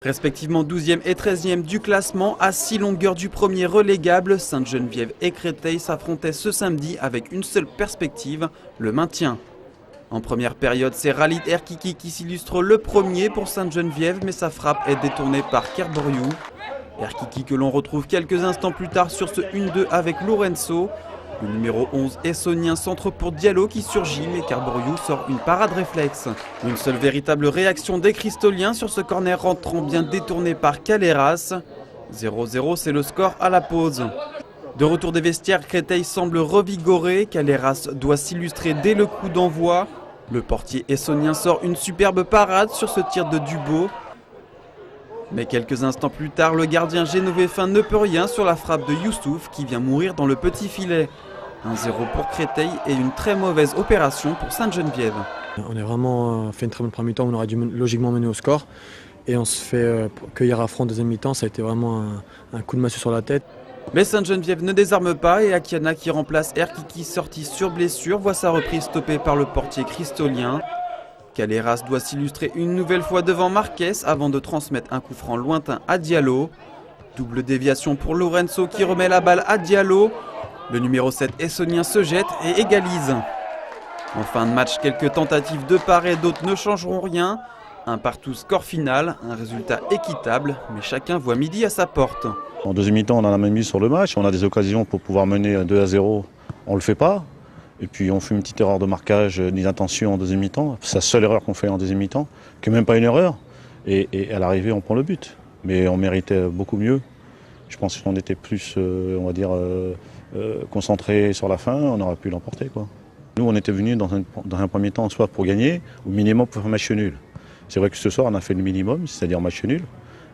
Respectivement 12e et 13e du classement, à 6 longueurs du premier relégable, Sainte-Geneviève et Créteil s'affrontaient ce samedi avec une seule perspective, le maintien. En première période, c'est Khalid Erkiki qui s'illustre le premier pour Sainte-Geneviève, mais sa frappe est détournée par Kerboriou. Erkiki que l'on retrouve quelques instants plus tard sur ce 1-2 avec Lorenzo. Le numéro 11 essonien centre pour Diallo qui surgit, mais Kerboriou sort une parade réflexe. Une seule véritable réaction des Cristoliens sur ce corner rentrant bien détourné par Caleras. 0-0, c'est le score à la pause. De retour des vestiaires, Créteil semble revigoré. Caleras doit s'illustrer dès le coup d'envoi. Le portier essonien sort une superbe parade sur ce tir de Dubo. Mais quelques instants plus tard, le gardien génovéfin ne peut rien sur la frappe de Youssouf qui vient mourir dans le petit filet. 1-0 pour Créteil et une très mauvaise opération pour Sainte-Geneviève. On a vraiment fait une très bonne première mi-temps, on aurait dû logiquement mener au score. Et on se fait cueillir à front en deuxième mi-temps, ça a été vraiment un coup de massue sur la tête. Mais Sainte-Geneviève ne désarme pas et Akiana qui remplace Erkiki sorti sur blessure voit sa reprise stoppée par le portier cristolien. Caleras doit s'illustrer une nouvelle fois devant Marquez avant de transmettre un coup franc lointain à Diallo. Double déviation pour Lorenzo qui remet la balle à Diallo. Le numéro 7 essonien se jette et égalise. En fin de match, quelques tentatives de part et d'autre ne changeront rien. Un partout score final, un résultat équitable, mais chacun voit midi à sa porte. En deuxième mi-temps, on a la même mise sur le match, on a des occasions pour pouvoir mener 2-0, on ne le fait pas. Et puis on fait une petite erreur de marquage d'inattention en deuxième mi-temps. C'est la seule erreur qu'on fait en deuxième mi-temps, qui n'est même pas une erreur. Et à l'arrivée, on prend le but. Mais on méritait beaucoup mieux. Je pense qu'on était plus, on va dire, concentré sur la fin, on aurait pu l'emporter, quoi. Nous, on était venus dans un premier temps, soit pour gagner, au minimum pour faire match nul. C'est vrai que ce soir, on a fait le minimum, c'est-à-dire match nul.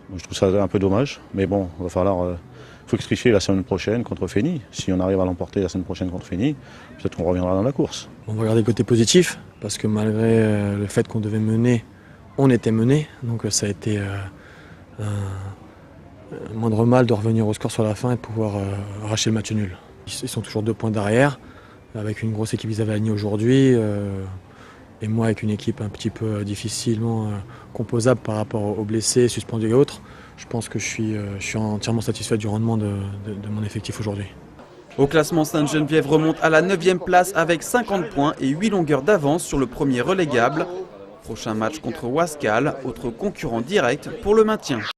Moi, je trouve ça un peu dommage, mais bon, il va falloir fructifier la semaine prochaine contre Fény. Si on arrive à l'emporter la semaine prochaine contre Fény, peut-être qu'on reviendra dans la course. On va regarder le côté positif, parce que malgré le fait qu'on devait mener, on était mené. Donc ça a été un moindre mal de revenir au score sur la fin et de pouvoir arracher le match nul. Ils sont toujours 2 points derrière, avec une grosse équipe qu'ils avaient alignée aujourd'hui. Et moi, avec une équipe un petit peu difficilement composable par rapport aux blessés, suspendus et autres, je pense que je suis entièrement satisfait du rendement de mon effectif aujourd'hui. Au classement, Sainte-Geneviève remonte à la 9e place avec 50 points et 8 longueurs d'avance sur le premier relégable. Prochain match contre Ouascal, autre concurrent direct pour le maintien.